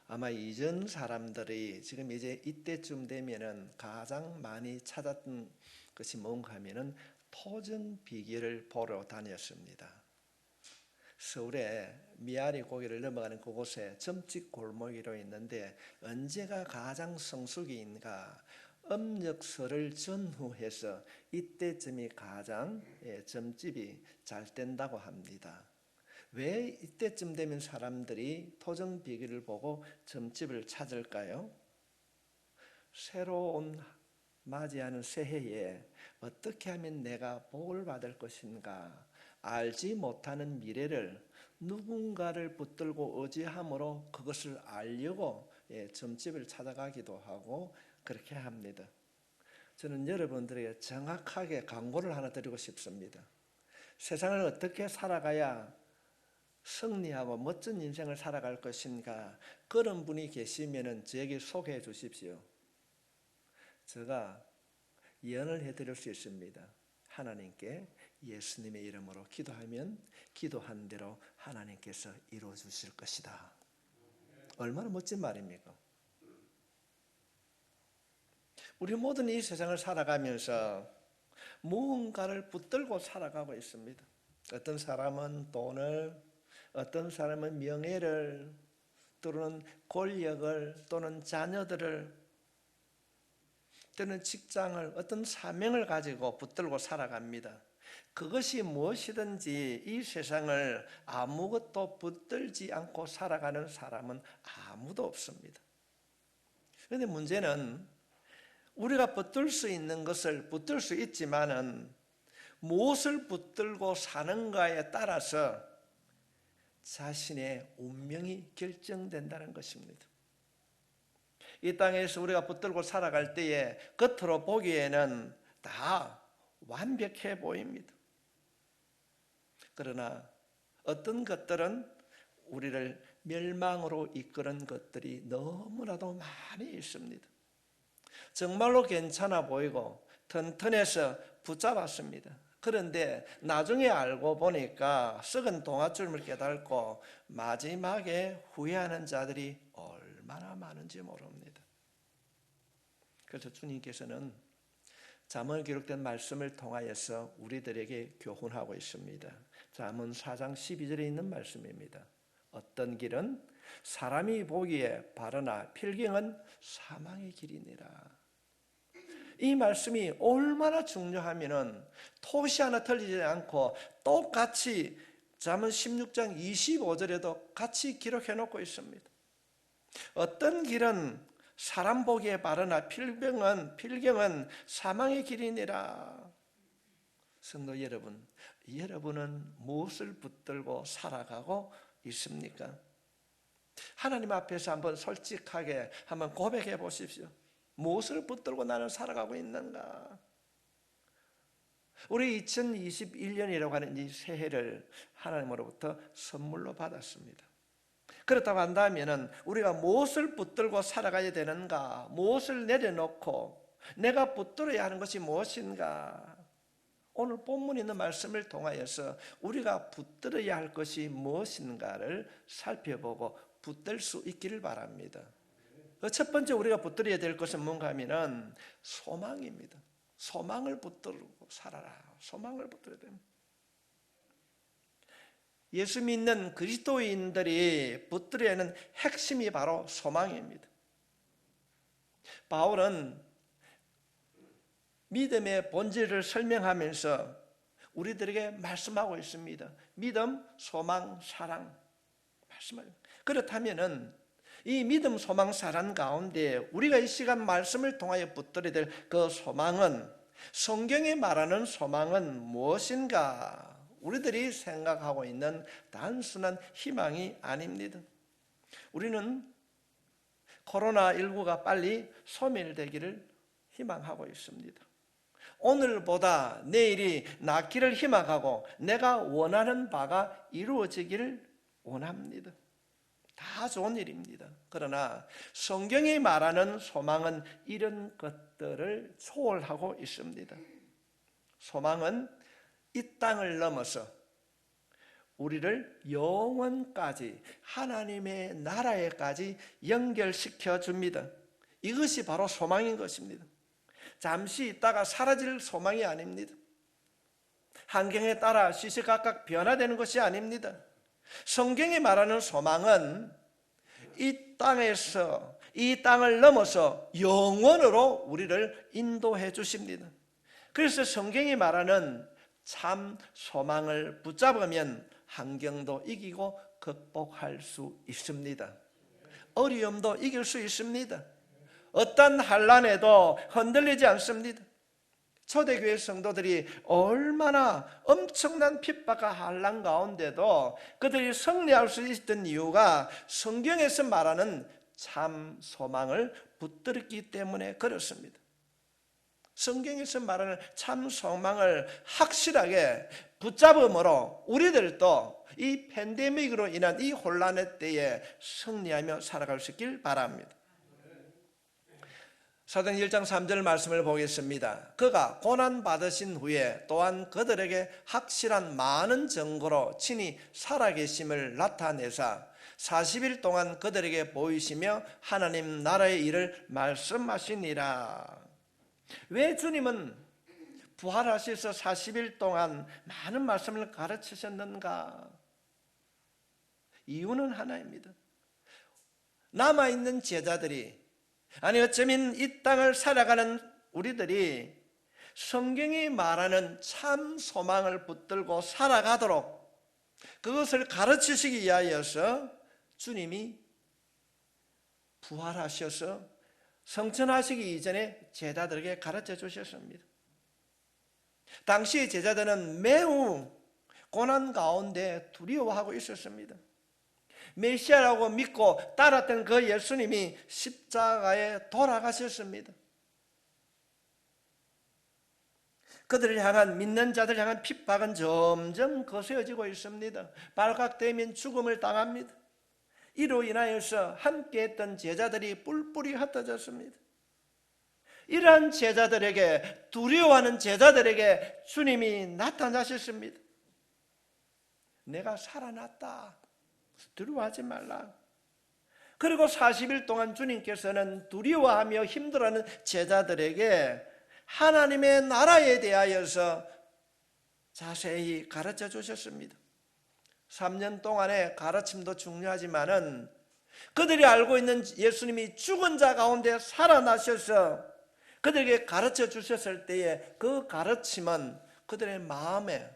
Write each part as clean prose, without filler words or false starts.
아마 이전 사람들이 지금 이제 이때쯤 되면은 가장 많이 찾았던 것이 뭔가 하면은 토종 비계를 보러 다녔습니다. 서울에 미아리 고개를 넘어가는 그곳에 점집 골목이로 있는데 언제가 가장 성수기인가 음력설을 전후해서 이때쯤이 가장 점집이 잘 된다고 합니다. 왜 이때쯤 되면 사람들이 토종 비계를 보고 점집을 찾을까요? 새로운 맞이하는 새해에 어떻게 하면 내가 복을 받을 것인가 알지 못하는 미래를 누군가를 붙들고 의지함으로 그것을 알려고 점집을 찾아가기도 하고 그렇게 합니다. 저는 여러분들에게 정확하게 강구를 하나 드리고 싶습니다. 세상을 어떻게 살아가야 승리하고 멋진 인생을 살아갈 것인가, 그런 분이 계시면 저에게 소개해 주십시오. 제가 예언을 해드릴 수 있습니다. 하나님께 예수님의 이름으로 기도하면 기도한 대로 하나님께서 이루어 주실 것이다. 얼마나 멋진 말입니까? 우리 모든 이 세상을 살아가면서 무언가를 붙들고 살아가고 있습니다. 어떤 사람은 돈을, 어떤 사람은 명예를, 또는 권력을, 또는 자녀들을, 또는 직장을, 어떤 사명을 가지고 붙들고 살아갑니다. 그것이 무엇이든지 이 세상을 아무것도 붙들지 않고 살아가는 사람은 아무도 없습니다. 그런데 문제는 우리가 붙들 수 있는 것을 붙들 수 있지만은 무엇을 붙들고 사는가에 따라서 자신의 운명이 결정된다는 것입니다. 이 땅에서 우리가 붙들고 살아갈 때에 겉으로 보기에는 다 완벽해 보입니다. 그러나 어떤 것들은 우리를 멸망으로 이끄는 것들이 너무나도 많이 있습니다. 정말로 괜찮아 보이고 튼튼해서 붙잡았습니다. 그런데 나중에 알고 보니까 썩은 동아줄을 깨닫고 마지막에 후회하는 자들이 얼마나 많은지 모릅니다. 그래서 주님께서는 잠언 기록된 말씀을 통하여서 우리들에게 교훈하고 있습니다. 잠언 4장 12절에 있는 말씀입니다. 어떤 길은 사람이 보기에 바르나 필경은 사망의 길이니라. 이 말씀이 얼마나 중요하면은 토시 하나 틀리지 않고 똑같이 잠언 16장 25절에도 같이 기록해 놓고 있습니다. 어떤 길은 사람 보기에 바르나 필경은 사망의 길이니라. 성도 여러분, 여러분은 무엇을 붙들고 살아가고 있습니까? 하나님 앞에서 한번 솔직하게 한번 고백해 보십시오. 무엇을 붙들고 나는 살아가고 있는가? 우리 2021년이라고 하는 이 새해를 하나님으로부터 선물로 받았습니다. 그렇다고 한다면 우리가 무엇을 붙들고 살아가야 되는가? 무엇을 내려놓고 내가 붙들어야 하는 것이 무엇인가? 오늘 본문에 있는 말씀을 통하여서 우리가 붙들어야 할 것이 무엇인가를 살펴보고 붙들 수 있기를 바랍니다. 첫 번째 우리가 붙들어야 될 것은 뭔가 하면은 소망입니다. 소망을 붙들고 살아라. 소망을 붙들어야 됩니다. 예수 믿는 그리스도인들이 붙들어야 하는 핵심이 바로 소망입니다. 바울은 믿음의 본질을 설명하면서 우리들에게 말씀하고 있습니다. 믿음, 소망, 사랑 말씀합니다. 그렇다면은 이 믿음, 소망, 사랑 가운데 우리가 이 시간 말씀을 통하여 붙들어야 될 그 소망은, 성경이 말하는 소망은 무엇인가? 우리들이 생각하고 있는 단순한 희망이 아닙니다. 우리는 코로나19가 빨리 소멸되기를 희망하고 있습니다. 오늘보다 내일이 낫기를 희망하고 내가 원하는 바가 이루어지기를 원합니다. 다 좋은 일입니다. 그러나 성경이 말하는 소망은 이런 것들을 초월하고 있습니다. 소망은 이 땅을 넘어서 우리를 영원까지 하나님의 나라에까지 연결시켜 줍니다. 이것이 바로 소망인 것입니다. 잠시 있다가 사라질 소망이 아닙니다. 환경에 따라 시시각각 변화되는 것이 아닙니다. 성경이 말하는 소망은 이 땅에서, 이 땅을 넘어서 영원으로 우리를 인도해 주십니다. 그래서 성경이 말하는 참 소망을 붙잡으면 환경도 이기고 극복할 수 있습니다. 어려움도 이길 수 있습니다. 어떤 환난에도 흔들리지 않습니다. 초대교회 성도들이 얼마나 엄청난 핍박과 환난 가운데도 그들이 승리할 수 있던 이유가 성경에서 말하는 참 소망을 붙들었기 때문에 그렇습니다. 성경에서 말하는 참 소망을 확실하게 붙잡음으로 우리들도 이 팬데믹으로 인한 이 혼란의 때에 승리하며 살아갈 수 있길 바랍니다. 사도행전 1장 3절 말씀을 보겠습니다. 그가 고난받으신 후에 또한 그들에게 확실한 많은 증거로 친히 살아계심을 나타내사 40일 동안 그들에게 보이시며 하나님 나라의 일을 말씀하시니라. 왜 주님은 부활하셔서 40일 동안 많은 말씀을 가르치셨는가? 이유는 하나입니다. 남아있는 제자들이, 아니 어쩌면 이 땅을 살아가는 우리들이 성경이 말하는 참 소망을 붙들고 살아가도록 그것을 가르치시기 위하여서 주님이 부활하셔서 성천하시기 이전에 제자들에게 가르쳐 주셨습니다. 당시 제자들은 매우 고난 가운데 두려워하고 있었습니다. 메시아라고 믿고 따랐던 그 예수님이 십자가에 돌아가셨습니다. 그들을 향한, 믿는 자들 향한 핍박은 점점 거세어지고 있습니다. 발각되면 죽음을 당합니다. 이로 인하여서 함께했던 제자들이 뿔뿔이 흩어졌습니다. 이러한 제자들에게, 두려워하는 제자들에게 주님이 나타나셨습니다. 내가 살아났다. 두려워하지 말라. 그리고 40일 동안 주님께서는 두려워하며 힘들어하는 제자들에게 하나님의 나라에 대하여서 자세히 가르쳐 주셨습니다. 3년 동안의 가르침도 중요하지만은 그들이 알고 있는 예수님이 죽은 자 가운데 살아나셔서 그들에게 가르쳐 주셨을 때에 그 가르침은 그들의 마음에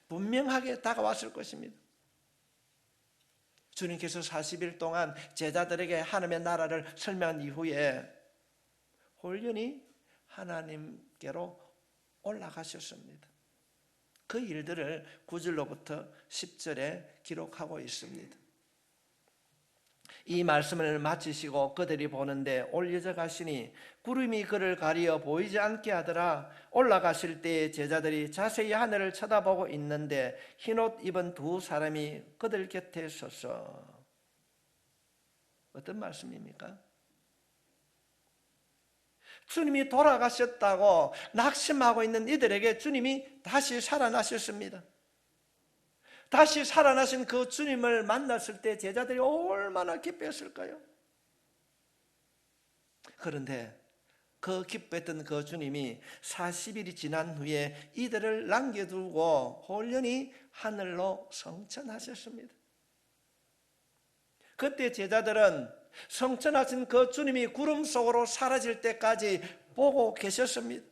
분명하게 다가왔을 것입니다. 주님께서 40일 동안 제자들에게 하나님의 나라를 설명한 이후에 홀연히 하나님께로 올라가셨습니다. 그 일들을 9절로부터 10절에 기록하고 있습니다. 이 말씀을 마치시고 그들이 보는데 올려져 가시니 구름이 그를 가리어 보이지 않게 하더라. 올라가실 때에 제자들이 자세히 하늘을 쳐다보고 있는데 흰옷 입은 두 사람이 그들 곁에 서서. 어떤 말씀입니까? 주님이 돌아가셨다고 낙심하고 있는 이들에게 주님이 다시 살아나셨습니다. 다시 살아나신 그 주님을 만났을 때 제자들이 얼마나 기뻐했을까요? 그런데 그 기뻐했던 그 주님이 40일이 지난 후에 이들을 남겨두고 홀연히 하늘로 성천하셨습니다. 그때 제자들은 성천하신 그 주님이 구름 속으로 사라질 때까지 보고 계셨습니다.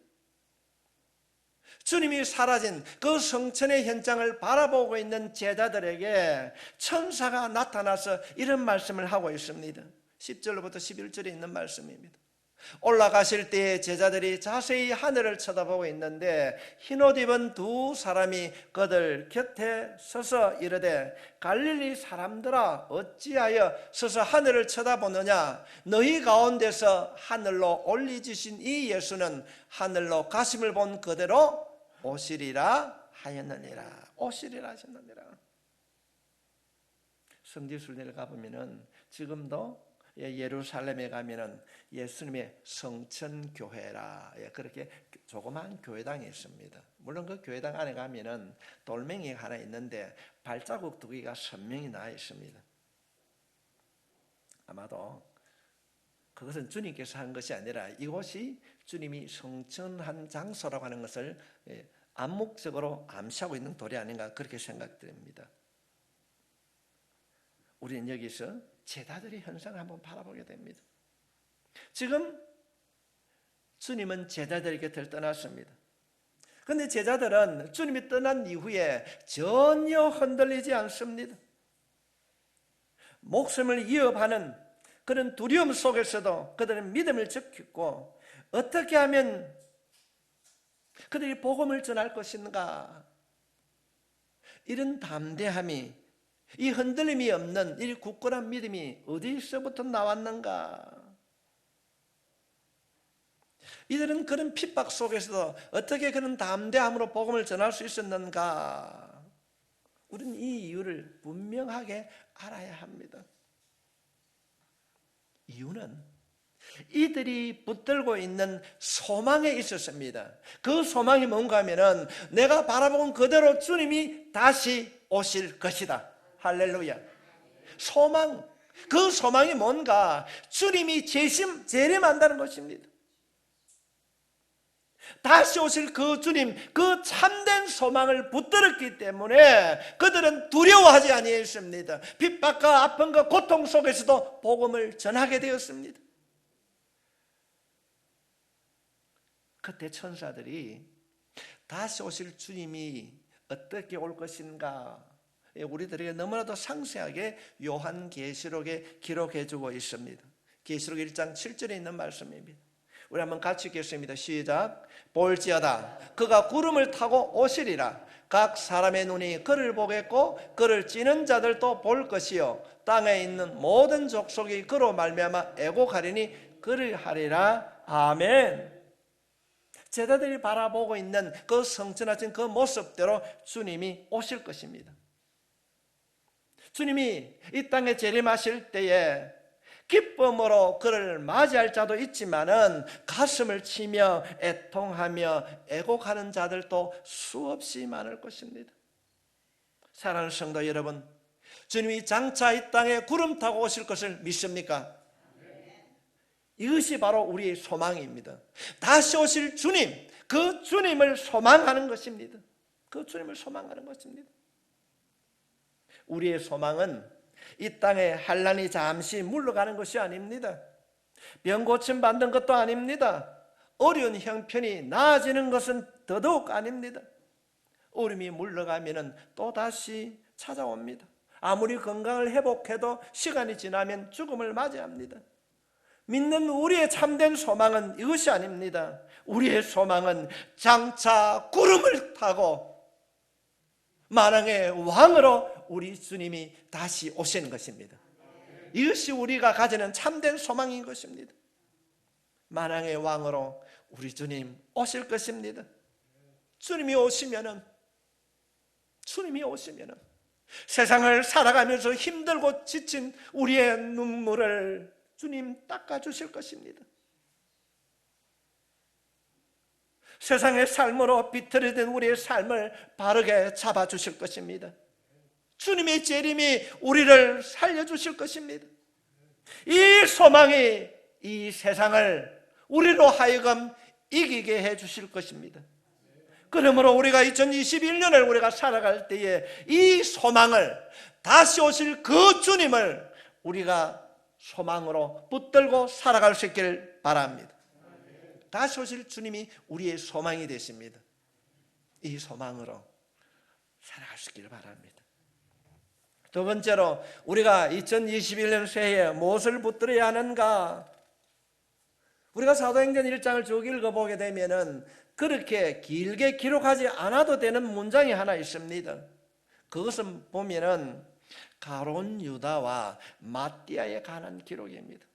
주님이 사라진 그 성천의 현장을 바라보고 있는 제자들에게 천사가 나타나서 이런 말씀을 하고 있습니다. 10절로부터 11절에 있는 말씀입니다. 올라가실 때에 제자들이 자세히 하늘을 쳐다보고 있는데 흰옷 입은 두 사람이 그들 곁에 서서 이르되 갈릴리 사람들아 어찌하여 서서 하늘을 쳐다보느냐. 너희 가운데서 하늘로 올리지신 이 예수는 하늘로 가심을 본 그대로 오시리라 하였느니라. 오시리라 하셨느니라. 성지순례를 가보면은 지금도 예루살렘에 가면은 예수님의 성천교회라 그렇게 조그마한 교회당이 있습니다. 물론 그 교회당 안에 가면은 돌멩이가 하나 있는데 발자국 2개가 선명히 나와 있습니다. 아마도 그것은 주님께서 한 것이 아니라 이곳이 주님이 성천한 장소라고 하는 것을 암묵적으로 암시하고 있는 돌이 아닌가 그렇게 생각됩니다. 우리는 여기서 제자들의 현상을 한번 바라보게 됩니다. 지금 주님은 제자들 곁을 떠났습니다. 그런데 제자들은 주님이 떠난 이후에 전혀 흔들리지 않습니다. 목숨을 위협하는 그런 두려움 속에서도 그들은 믿음을 지켰고, 어떻게 하면 그들이 복음을 전할 것인가, 이런 담대함이, 이 흔들림이 없는 이 굳건한 믿음이 어디서부터 나왔는가? 이들은 그런 핍박 속에서도 어떻게 그런 담대함으로 복음을 전할 수 있었는가? 우리는 이 이유를 분명하게 알아야 합니다. 이유는 이들이 붙들고 있는 소망에 있었습니다. 그 소망이 뭔가 하면은 내가 바라본 그대로 주님이 다시 오실 것이다. 할렐루야. 소망, 그 소망이 뭔가? 주님이 재림한다는 것입니다. 다시 오실 그 주님, 그 참된 소망을 붙들었기 때문에 그들은 두려워하지 아니했습니다. 핍박과 아픔과 고통 속에서도 복음을 전하게 되었습니다. 그때 천사들이 다시 오실 주님이 어떻게 올 것인가, 우리들에게 너무나도 상세하게 요한계시록에 기록해주고 있습니다. 계시록 1장 7절에 있는 말씀입니다. 우리 한번 같이 읽겠습니다. 시작. 볼지어다 그가 구름을 타고 오시리라. 각 사람의 눈이 그를 보겠고 그를 찌는 자들도 볼 것이요 땅에 있는 모든 족속이 그로 말미암아 애곡하리니 그를 하리라. 아멘. 제자들이 바라보고 있는 그 성천하신 그 모습대로 주님이 오실 것입니다. 주님이 이 땅에 재림하실 때에 기쁨으로 그를 맞이할 자도 있지만은 가슴을 치며 애통하며 애곡하는 자들도 수없이 많을 것입니다. 사랑하는 성도 여러분, 주님이 장차 이 땅에 구름 타고 오실 것을 믿습니까? 이것이 바로 우리의 소망입니다. 다시 오실 주님, 그 주님을 소망하는 것입니다. 그 주님을 소망하는 것입니다. 우리의 소망은 이 땅에 환난이 잠시 물러가는 것이 아닙니다. 병 고침 받는 것도 아닙니다. 어려운 형편이 나아지는 것은 더더욱 아닙니다. 어려움이 물러가면 또 다시 찾아옵니다. 아무리 건강을 회복해도 시간이 지나면 죽음을 맞이합니다. 믿는 우리의 참된 소망은 이것이 아닙니다. 우리의 소망은 장차 구름을 타고 만왕의 왕으로 우리 주님이 다시 오시는 것입니다. 이것이 우리가 가지는 참된 소망인 것입니다. 만왕의 왕으로 우리 주님 오실 것입니다. 주님이 오시면은 세상을 살아가면서 힘들고 지친 우리의 눈물을 주님 닦아주실 것입니다. 세상의 삶으로 비틀어진 우리의 삶을 바르게 잡아주실 것입니다. 주님의 재림이 우리를 살려주실 것입니다. 이 소망이 이 세상을 우리로 하여금 이기게 해주실 것입니다. 그러므로 우리가 2021년을 우리가 살아갈 때에 이 소망을, 다시 오실 그 주님을 우리가 소망으로 붙들고 살아갈 수 있기를 바랍니다. 다시 오실 주님이 우리의 소망이 되십니다. 이 소망으로 살아갈 수 있기를 바랍니다. 두 번째로 우리가 2021년 새해에 무엇을 붙들어야 하는가? 우리가 사도행전 1장을 쭉 읽어보게 되면은 그렇게 길게 기록하지 않아도 되는 문장이 하나 있습니다. 그것은 보면은 가룟 유다와 마띠아에 관한 기록입니다.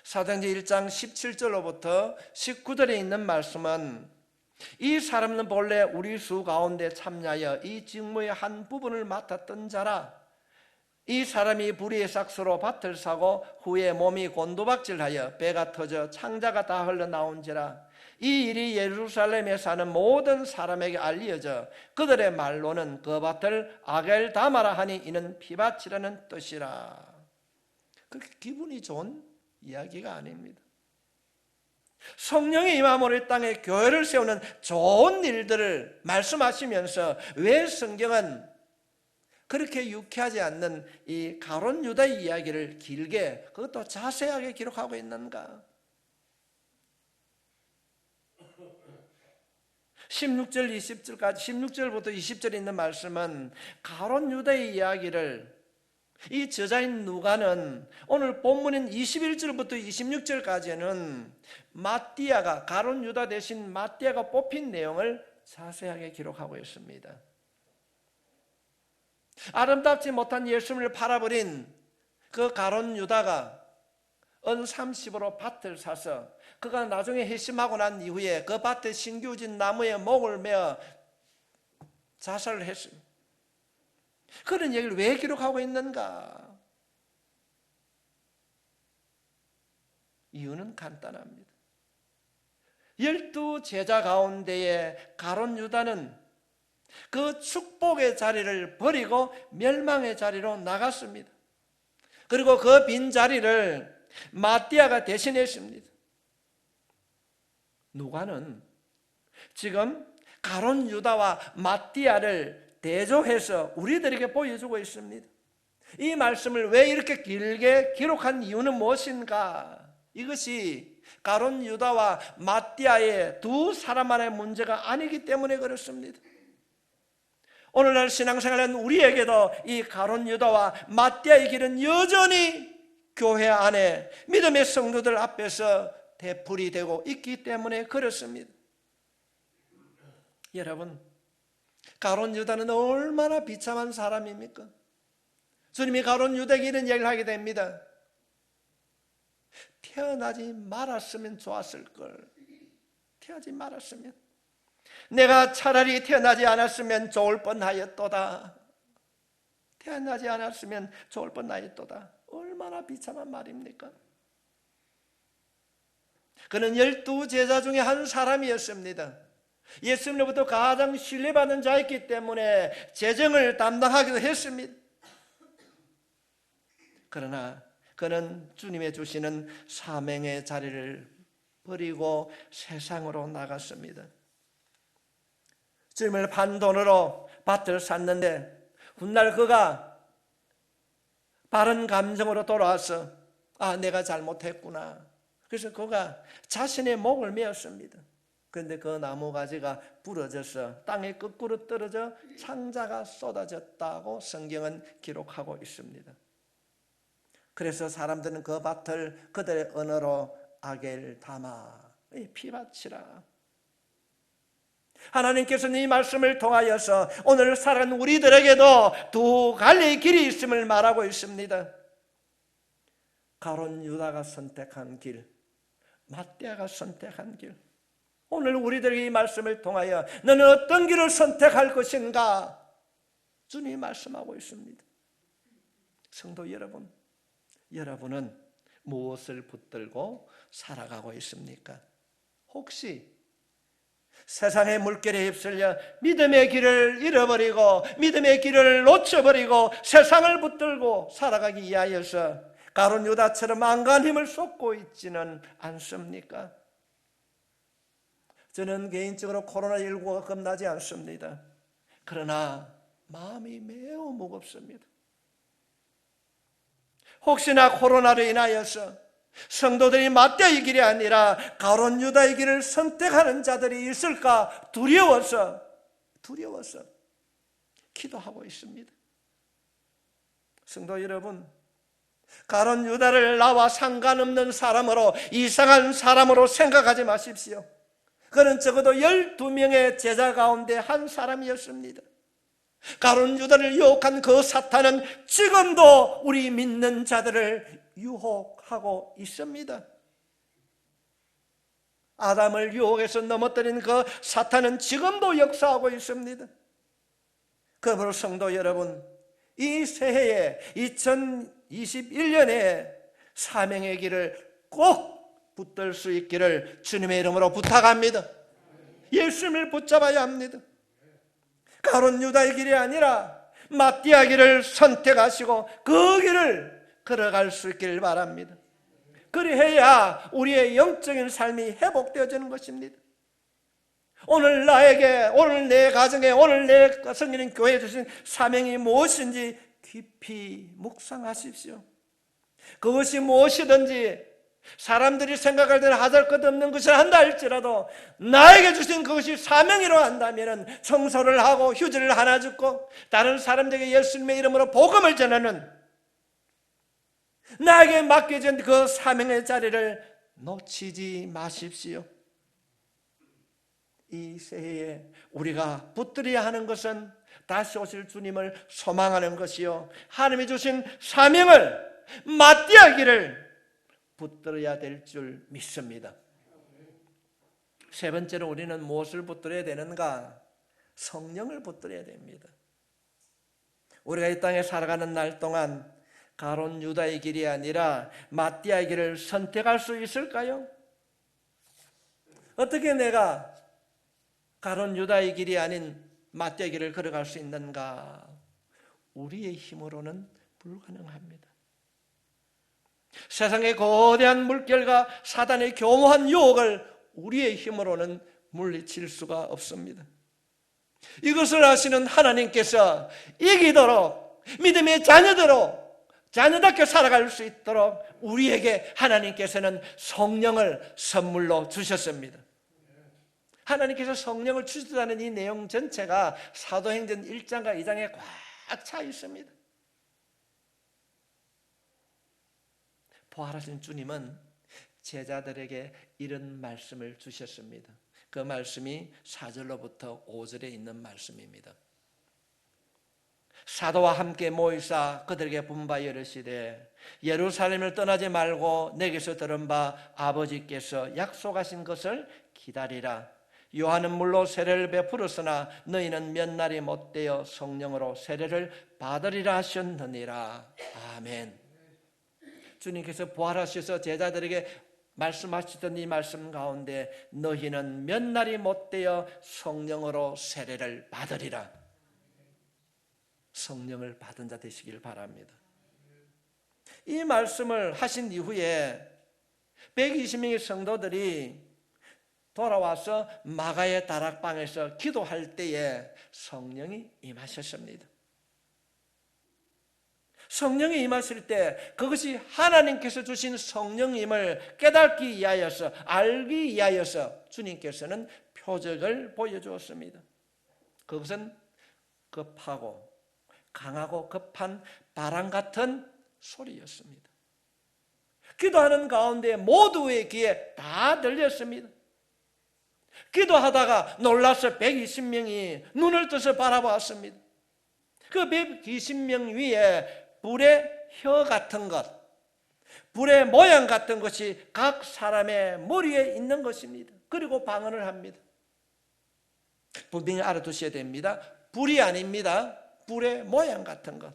사도행전 1장 17절로부터 19절에 있는 말씀은 이 사람은 본래 우리 수 가운데 참여하여 이 직무의 한 부분을 맡았던 자라. 이 사람이 불의의 삭스로 밭을 사고 후에 몸이 곤두박질하여 배가 터져 창자가 다 흘러나온지라. 이 일이 예루살렘에 사는 모든 사람에게 알려져 그들의 말로는 그 밭을 아겔다마라 하니 이는 피밭이라는 뜻이라. 그렇게 기분이 좋은 이야기가 아닙니다. 성령의 임함으로 이 땅에 교회를 세우는 좋은 일들을 말씀하시면서 왜 성경은 그렇게 유쾌하지 않는 이 가룟 유다의 이야기를 길게, 그것도 자세하게 기록하고 있는가? 16절 20절까지 16절부터 20절에 있는 말씀은 가룟 유다의 이야기를 이 저자인 누가는 오늘 본문인 21절부터 26절까지는 마띠아가, 가룟 유다 대신 마띠아가 뽑힌 내용을 자세하게 기록하고 있습니다. 아름답지 못한 예수님을 팔아버린 그 가룟 유다가 은 30으로 밭을 사서 그가 나중에 회심하고 난 이후에 그 밭에 신규진 나무에 목을 메어 자살을 했습니다. 그런 얘기를 왜 기록하고 있는가? 이유는 간단합니다. 12 제자 가운데에 가룟 유다는 그 축복의 자리를 버리고 멸망의 자리로 나갔습니다. 그리고 그 빈 자리를 마띠아가 대신했습니다. 누가는 지금 가룟 유다와 마띠아를 대조해서 우리들에게 보여주고 있습니다. 이 말씀을 왜 이렇게 길게 기록한 이유는 무엇인가? 이것이 가룟 유다와 마띠아의 두 사람만의 문제가 아니기 때문에 그렇습니다. 오늘날 신앙생활은 우리에게도 이 가룟 유다와 마띠아의 길은 여전히 교회 안에 믿음의 성도들 앞에서 되풀이 되고 있기 때문에 그렇습니다. 여러분, 가룟 유다는 얼마나 비참한 사람입니까? 주님이 가룟 유다에게 이런 얘기를 하게 됩니다. 태어나지 말았으면 좋았을 걸. 태어나지 말았으면, 내가 차라리 태어나지 않았으면 좋을 뻔하였도다. 태어나지 않았으면 좋을 뻔하였도다. 얼마나 비참한 말입니까? 그는 12 제자 중에 한 사람이었습니다. 예수님으로부터 가장 신뢰받는 자였기 때문에 재정을 담당하기도 했습니다. 그러나 그는 주님의 주시는 사명의 자리를 버리고 세상으로 나갔습니다. 주님을 판 돈으로 밭을 샀는데 훗날 그가 바른 감정으로 돌아와서 내가 잘못했구나. 그래서 그가 자신의 목을 메었습니다. 그런데 그 나무가지가 부러져서 땅에 거꾸로 떨어져 창자가 쏟아졌다고 성경은 기록하고 있습니다. 그래서 사람들은 그 밭을 그들의 언어로 아겔다마, 피밭이라. 하나님께서는 이 말씀을 통하여서 오늘 살아가는 우리들에게도 두 갈래의 길이 있음을 말하고 있습니다. 가룟 유다가 선택한 길, 마띠아가 선택한 길. 오늘 우리들에게 이 말씀을 통하여 너는 어떤 길을 선택할 것인가? 주님이 말씀하고 있습니다. 성도 여러분, 여러분은 무엇을 붙들고 살아가고 있습니까? 혹시 세상의 물결에 휩쓸려 믿음의 길을 잃어버리고 믿음의 길을 놓쳐버리고 세상을 붙들고 살아가기 위하여서 가룟 유다처럼 안간 힘을 쏟고 있지는 않습니까? 저는 개인적으로 코로나19가 겁나지 않습니다. 그러나 마음이 매우 무겁습니다. 혹시나 코로나로 인하여서 성도들이 마띠아의 길이 아니라 가룟 유다의 길을 선택하는 자들이 있을까 두려워서 기도하고 있습니다. 성도 여러분, 가룟 유다를 나와 상관없는 사람으로, 이상한 사람으로 생각하지 마십시오. 그는 적어도 12명의 제자 가운데 한 사람이었습니다. 가룟 유다를 유혹한 그 사탄은 지금도 우리 믿는 자들을 유혹하고 있습니다. 아담을 유혹해서 넘어뜨린 그 사탄은 지금도 역사하고 있습니다. 그러므로 성도 여러분, 이 새해에 2021년에 사명의 길을 꼭 붙들 수 있기를 주님의 이름으로 부탁합니다. 예수님을 붙잡아야 합니다. 가룟 유다의 길이 아니라 마띠아 길을 선택하시고 그 길을 걸어갈 수 있기를 바랍니다. 그리해야 우리의 영적인 삶이 회복되어지는 것입니다. 오늘 나에게, 오늘 내 가정에, 오늘 내 성기는 교회에 주신 사명이 무엇인지 깊이 묵상하십시오. 그것이 무엇이든지 사람들이 생각할 때는 하잘 것 없는 것을 한다 할지라도 나에게 주신 그것이 사명이라고 한다면 청소를 하고 휴지를 하나 줍고 다른 사람들에게 예수님의 이름으로 복음을 전하는 나에게 맡겨진 그 사명의 자리를 놓치지 마십시오. 이 새해에 우리가 붙들어야 하는 것은 다시 오실 주님을 소망하는 것이요, 하나님이 주신 사명을 맞대하기를 붙들어야 될 줄 믿습니다. 세 번째로 우리는 무엇을 붙들어야 되는가? 성령을 붙들어야 됩니다. 우리가 이 땅에 살아가는 날 동안 가룟 유다의 길이 아니라 마띠아의 길을 선택할 수 있을까요? 어떻게 내가 가룟 유다의 길이 아닌 마띠아의 길을 걸어갈 수 있는가? 우리의 힘으로는 불가능합니다. 세상의 거대한 물결과 사단의 교묘한 유혹을 우리의 힘으로는 물리칠 수가 없습니다. 이것을 아시는 하나님께서 이기도록 믿음의 자녀답게 살아갈 수 있도록 우리에게 하나님께서는 성령을 선물로 주셨습니다. 하나님께서 성령을 주셨다는 이 내용 전체가 사도행전 1장과 2장에 꽉 차 있습니다. 부활하신 주님은 제자들에게 이런 말씀을 주셨습니다. 그 말씀이 4절로부터 5절에 있는 말씀입니다. 사도와 함께 모이사 그들에게 분바여 이르시되 예루살렘을 떠나지 말고 내게서 들은 바 아버지께서 약속하신 것을 기다리라. 요한은 물로 세례를 베풀었으나 너희는 몇 날이 못되어 성령으로 세례를 받으리라 하셨느니라. 아멘. 주님께서 부활하셔서 제자들에게 말씀하시던 이 말씀 가운데 너희는 몇 날이 못되어 성령으로 세례를 받으리라. 성령을 받은 자 되시길 바랍니다. 이 말씀을 하신 이후에 120명의 성도들이 돌아와서 마가의 다락방에서 기도할 때에 성령이 임하셨습니다. 성령이 임하실 때 그것이 하나님께서 주신 성령임을 깨닫기 위하여서, 알기 위하여서 주님께서는 표적을 보여주었습니다. 그것은 급하고 강하고 급한 바람 같은 소리였습니다. 기도하는 가운데 모두의 귀에 다 들렸습니다. 기도하다가 놀라서 120명이 눈을 떠서 바라보았습니다. 그 120명 위에 불의 혀 같은 것, 불의 모양 같은 것이 각 사람의 머리에 있는 것입니다. 그리고 방언을 합니다. 분명히 알아두셔야 됩니다. 불이 아닙니다. 불의 모양 같은 것.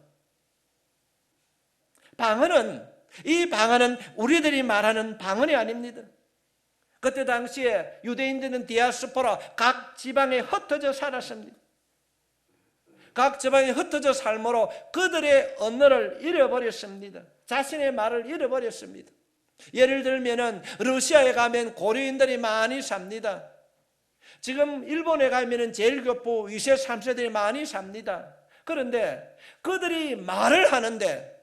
이 방언은 우리들이 말하는 방언이 아닙니다. 그때 당시에 유대인들은 디아스포라, 각 지방에 흩어져 살았습니다. 각 지방에 흩어져 삶으로 그들의 언어를 잃어버렸습니다. 자신의 말을 잃어버렸습니다. 예를 들면 러시아에 가면 고려인들이 많이 삽니다. 지금 일본에 가면 제일교포 2세, 3세들이 많이 삽니다. 그런데 그들이 말을 하는데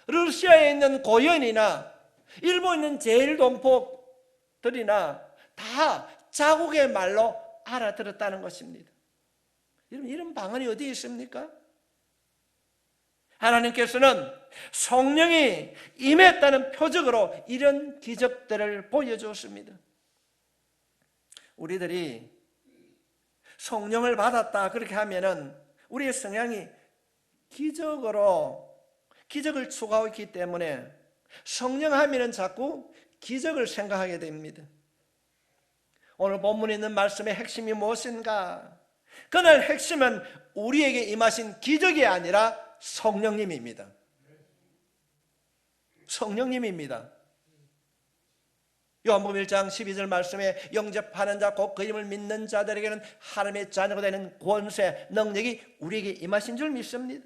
러시아에 있는 고연이나 일본에 있는 제일동포들이나 다 자국의 말로 알아들었다는 것입니다. 이런 방언이 어디 있습니까? 하나님께서는 성령이 임했다는 표적으로 이런 기적들을 보여주었습니다. 우리들이 성령을 받았다 그렇게 하면은 우리의 성향이 기적을 추구하고 있기 때문에 성령 하면은 자꾸 기적을 생각하게 됩니다. 오늘 본문에 있는 말씀의 핵심이 무엇인가? 그날 핵심은 우리에게 임하신 기적이 아니라 성령님입니다. 성령님입니다. 요한복음 1장 12절 말씀에 영접하는 자 곧 그 이름을 믿는 자들에게는 하나님의 자녀가 되는 권세, 능력이 우리에게 임하신 줄 믿습니다.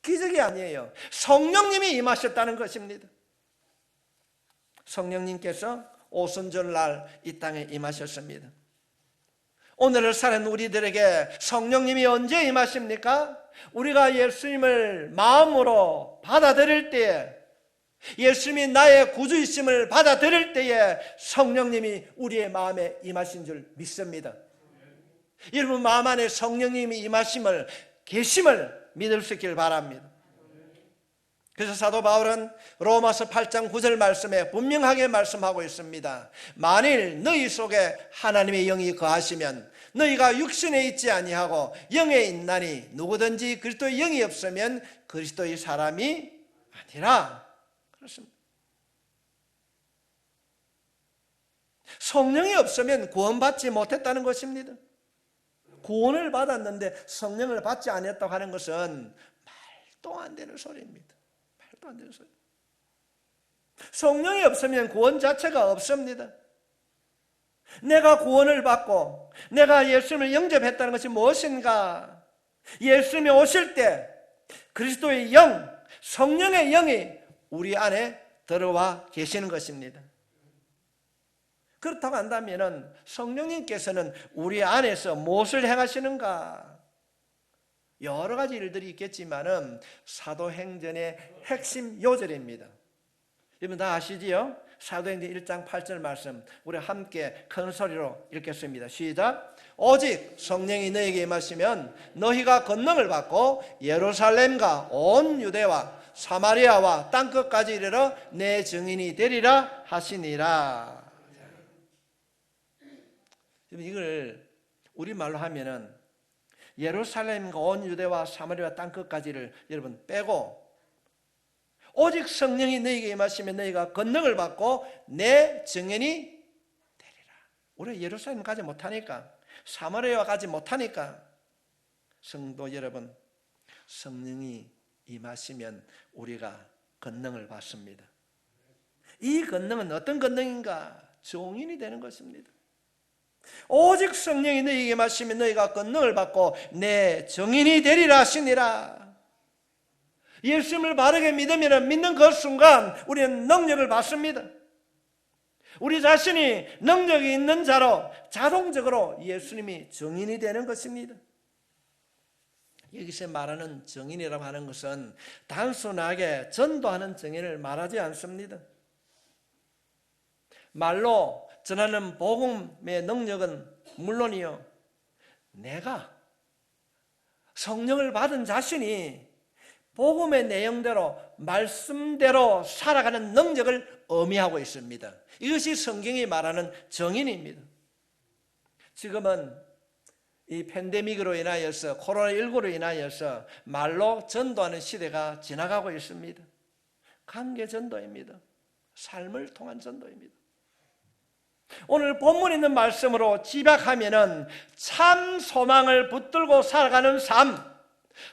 기적이 아니에요. 성령님이 임하셨다는 것입니다. 성령님께서 오순절날 이 땅에 임하셨습니다. 오늘을 사는 우리들에게 성령님이 언제 임하십니까? 우리가 예수님을 마음으로 받아들일 때에, 예수님이 나의 구주이심을 받아들일 때에 성령님이 우리의 마음에 임하신 줄 믿습니다. 여러분 마음 안에 성령님이 임하심을, 계심을 믿을 수 있길 바랍니다. 그래서 사도 바울은 로마서 8장 9절 말씀에 분명하게 말씀하고 있습니다. 만일 너희 속에 하나님의 영이 거하시면 너희가 육신에 있지 아니하고 영에 있나니 누구든지 그리스도의 영이 없으면 그리스도의 사람이 아니라. 그렇습니다. 성령이 없으면 구원받지 못했다는 것입니다. 구원을 받았는데 성령을 받지 않았다고 하는 것은 말도 안 되는 소리입니다. 말도 안 되는 소리. 성령이 없으면 구원 자체가 없습니다. 내가 구원을 받고 내가 예수님을 영접했다는 것이 무엇인가? 예수님이 오실 때 그리스도의 영, 성령의 영이 우리 안에 들어와 계시는 것입니다. 그렇다고 한다면 성령님께서는 우리 안에서 무엇을 행하시는가? 여러 가지 일들이 있겠지만은 사도행전의 핵심 요절입니다. 여러분 다 아시지요? 사도행전 1장 8절 말씀 우리 함께 큰 소리로 읽겠습니다. 시작. 오직 성령이 너희에게 임하시면 너희가 권능을 받고 예루살렘과 온 유대와 사마리아와 땅끝까지 이르러 내 증인이 되리라 하시니라. 이걸 우리말로 하면은 예루살렘과 온 유대와 사마리아 땅끝까지를 여러분 빼고 오직 성령이 너희에게 임하시면 너희가 권능을 받고 내 증인이 되리라. 우리가 예루살렘 가지 못하니까, 사마리아 가지 못하니까 성도 여러분, 성령이 임하시면 우리가 권능을 받습니다. 이 권능은 어떤 권능인가? 증인이 되는 것입니다. 오직 성령이 너희에게 임하시면 너희가 권능을 받고 내 증인이 되리라 하시니라. 예수님을 바르게 믿으면 믿는 그 순간 우리는 능력을 받습니다. 우리 자신이 능력이 있는 자로 자동적으로 예수님이 증인이 되는 것입니다. 여기서 말하는 증인이라고 하는 것은 단순하게 전도하는 증인을 말하지 않습니다. 말로 전하는 복음의 능력은 물론이요, 내가 성령을 받은 자신이 복음의 내용대로 말씀대로 살아가는 능력을 의미하고 있습니다. 이것이 성경이 말하는 증인입니다. 지금은 이 팬데믹으로 인하여서 코로나19로 인하여서 말로 전도하는 시대가 지나가고 있습니다. 관계 전도입니다. 삶을 통한 전도입니다. 오늘 본문에 있는 말씀으로 집약하면은 참 소망을 붙들고 살아가는 삶,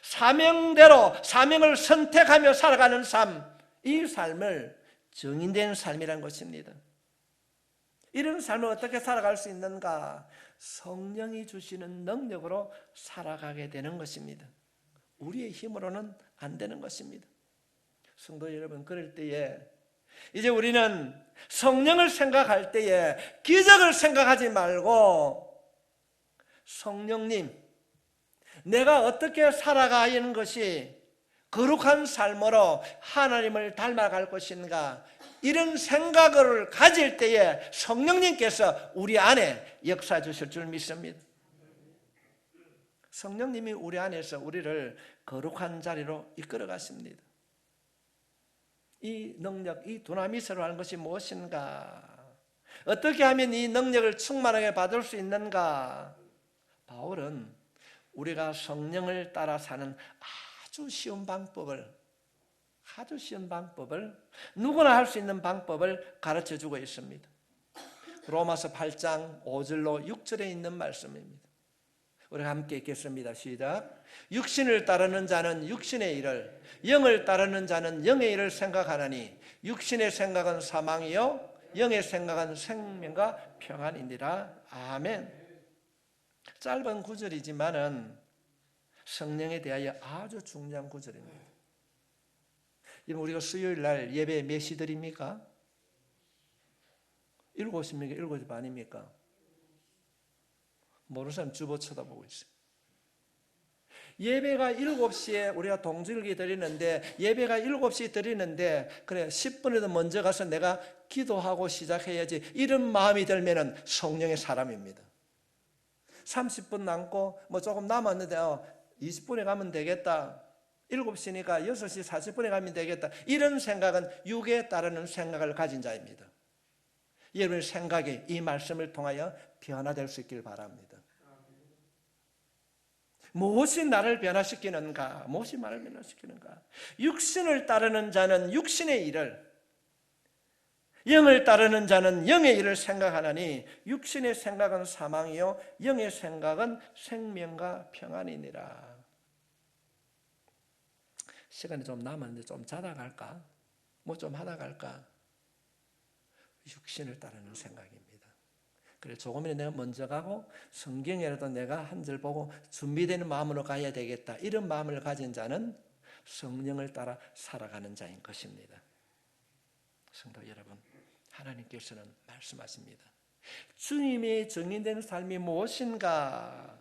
사명대로 사명을 선택하며 살아가는 삶, 이 삶을 증인된 삶이라는 것입니다. 이런 삶을 어떻게 살아갈 수 있는가? 성령이 주시는 능력으로 살아가게 되는 것입니다. 우리의 힘으로는 안 되는 것입니다. 성도 여러분, 그럴 때에 이제 우리는 성령을 생각할 때에 기적을 생각하지 말고 성령님, 내가 어떻게 살아가는 것이 거룩한 삶으로 하나님을 닮아갈 것인가, 이런 생각을 가질 때에 성령님께서 우리 안에 역사 주실 줄 믿습니다. 성령님이 우리 안에서 우리를 거룩한 자리로 이끌어 가십니다. 이 능력, 이 두나미스로 하는 것이 무엇인가? 어떻게 하면 이 능력을 충만하게 받을 수 있는가? 바울은 우리가 성령을 따라 사는 아주 쉬운 방법을, 누구나 할 수 있는 방법을 가르쳐 주고 있습니다. 로마서 8장 5절로 6절에 있는 말씀입니다. 우리 함께 읽겠습니다. 시작. 육신을 따르는 자는 육신의 일을, 영을 따르는 자는 영의 일을 생각하나니 육신의 생각은 사망이요 영의 생각은 생명과 평안이니라. 아멘. 짧은 구절이지만은 성령에 대하여 아주 중요한 구절입니다. 우리가 수요일 날 예배 몇 시 드립니까? 7시입니까? 7시 반입니까? 모르는 사람 주보 쳐다보고 있어요. 예배가 7시에 우리가 동절기 드리는데, 예배가 7시 드리는데 그래 10분에도 먼저 가서 내가 기도하고 시작해야지, 이런 마음이 들면은 성령의 사람입니다. 30분 남고 뭐 조금 남았는데 20분에 가면 되겠다, 7시니까 6시 40분에 가면 되겠다, 이런 생각은 육에 따르는 생각을 가진 자입니다. 여러분의 생각이 이 말씀을 통하여 변화될 수 있길 바랍니다. 무엇이 나를 변화시키는가? 무엇이 나를 변화시키는가? 육신을 따르는 자는 육신의 일을, 영을 따르는 자는 영의 일을 생각하나니 육신의 생각은 사망이요 영의 생각은 생명과 평안이니라. 시간이 좀 남았는데 좀 자다 갈까? 뭐 좀 하다 갈까? 육신을 따르는 생각입니다. 그래 조금이라도 내가 먼저 가고 성경이라도 내가 한 절 보고 준비되는 마음으로 가야 되겠다, 이런 마음을 가진 자는 성령을 따라 살아가는 자인 것입니다. 성도 여러분, 하나님께서는 말씀하십니다. 주님이 증인된 삶이 무엇인가?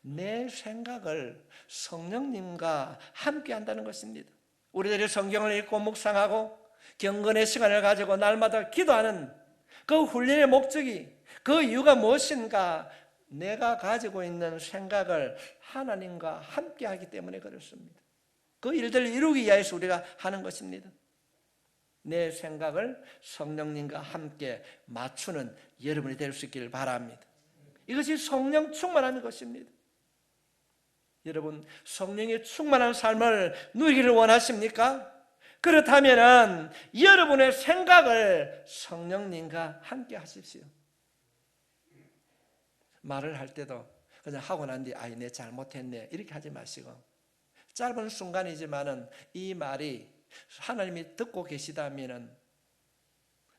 내 생각을 성령님과 함께 한다는 것입니다. 우리들이 성경을 읽고 묵상하고 경건의 시간을 가지고 날마다 기도하는 그 훈련의 목적이, 그 이유가 무엇인가? 내가 가지고 있는 생각을 하나님과 함께 하기 때문에 그렇습니다. 그 일들을 이루기 위해서 우리가 하는 것입니다. 내 생각을 성령님과 함께 맞추는 여러분이 될 수 있기를 바랍니다. 이것이 성령 충만한 것입니다. 여러분, 성령의 충만한 삶을 누리기를 원하십니까? 그렇다면 여러분의 생각을 성령님과 함께 하십시오. 말을 할 때도 그냥 하고 난 뒤에 내 잘못했네 이렇게 하지 마시고, 짧은 순간이지만은 이 말이 하나님이 듣고 계시다면은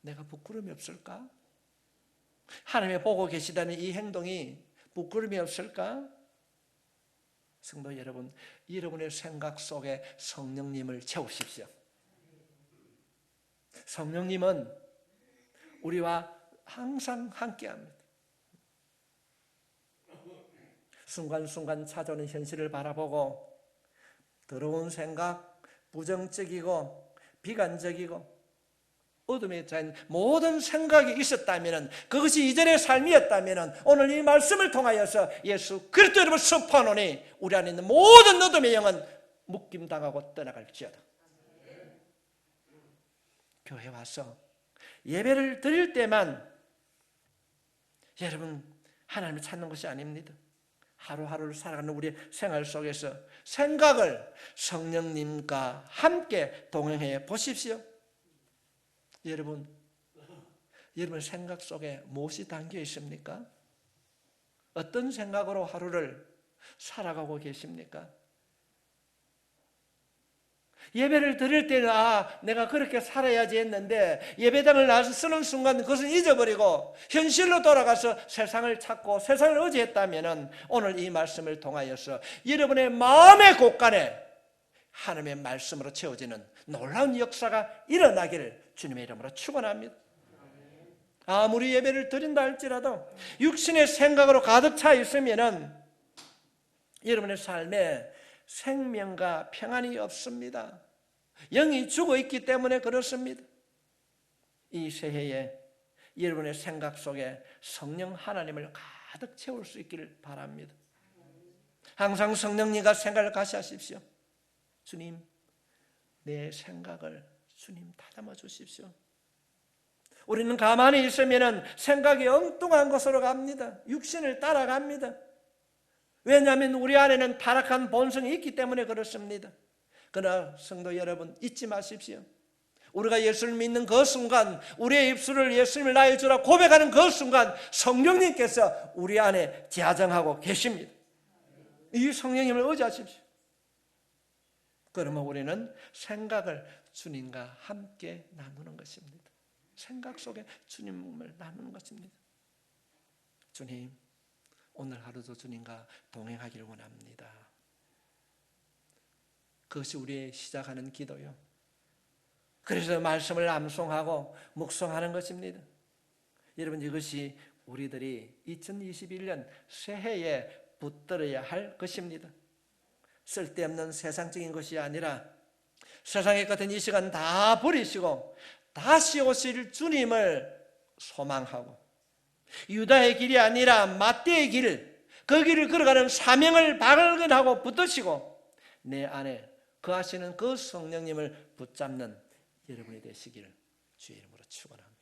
내가 부끄러움이 없을까? 하나님이 보고 계시다면 이 행동이 부끄러움이 없을까? 성도 여러분, 여러분의 생각 속에 성령님을 채우십시오. 성령님은 우리와 항상 함께합니다. 순간순간 찾아오는 현실을 바라보고 더러운 생각, 부정적이고 비관적이고 어둠에 차인 모든 생각이 있었다면, 그것이 이전의 삶이었다면 오늘 이 말씀을 통하여서 예수 그리스도 이름으로 선포하노니 우리 안에 있는 모든 어둠의 영은 묶임당하고 떠나갈지어다. 교회 와서 예배를 드릴 때만 여러분 하나님을 찾는 것이 아닙니다. 하루하루를 살아가는 우리의 생활 속에서 생각을 성령님과 함께 동행해 보십시오. 여러분, 여러분 생각 속에 무엇이 담겨 있습니까? 어떤 생각으로 하루를 살아가고 계십니까? 예배를 드릴 때는 내가 그렇게 살아야지 했는데 예배당을 나와서 쓰는 순간 그것을 잊어버리고 현실로 돌아가서 세상을 찾고 세상을 의지했다면 오늘 이 말씀을 통하여서 여러분의 마음의 곳간에 하나님의 말씀으로 채워지는 놀라운 역사가 일어나기를 주님의 이름으로 축원합니다. 아무리 예배를 드린다 할지라도 육신의 생각으로 가득 차 있으면 여러분의 삶에 생명과 평안이 없습니다. 영이 죽어 있기 때문에 그렇습니다. 이 새해에 여러분의 생각 속에 성령 하나님을 가득 채울 수 있기를 바랍니다. 항상 성령님과 생각을 같이 하십시오. 주님, 내 생각을 주님 다듬어 주십시오. 우리는 가만히 있으면 생각이 엉뚱한 곳으로 갑니다. 육신을 따라갑니다. 왜냐하면 우리 안에는 타락한 본성이 있기 때문에 그렇습니다. 그러나 성도 여러분 잊지 마십시오. 우리가 예수를 믿는 그 순간, 우리의 입술을 예수님을 나의 주라 고백하는 그 순간 성령님께서 우리 안에 지하정하고 계십니다. 이 성령님을 의지하십시오. 그러면 우리는 생각을 주님과 함께 나누는 것입니다. 생각 속에 주님을 나누는 것입니다. 주님, 오늘 하루도 주님과 동행하기를 원합니다. 그것이 우리의 시작하는 기도요. 그래서 말씀을 암송하고 묵송하는 것입니다. 여러분, 이것이 우리들이 2021년 새해에 붙들어야 할 것입니다. 쓸데없는 세상적인 것이 아니라 세상의 같은 이 시간 다 버리시고 다시 오실 주님을 소망하고 유다의 길이 아니라 마태의 길, 그 길을 걸어가는 사명을 발견하고 붙드시고 내 안에 거하시는 그 성령님을 붙잡는 여러분이 되시기를 주의 이름으로 축원합니다.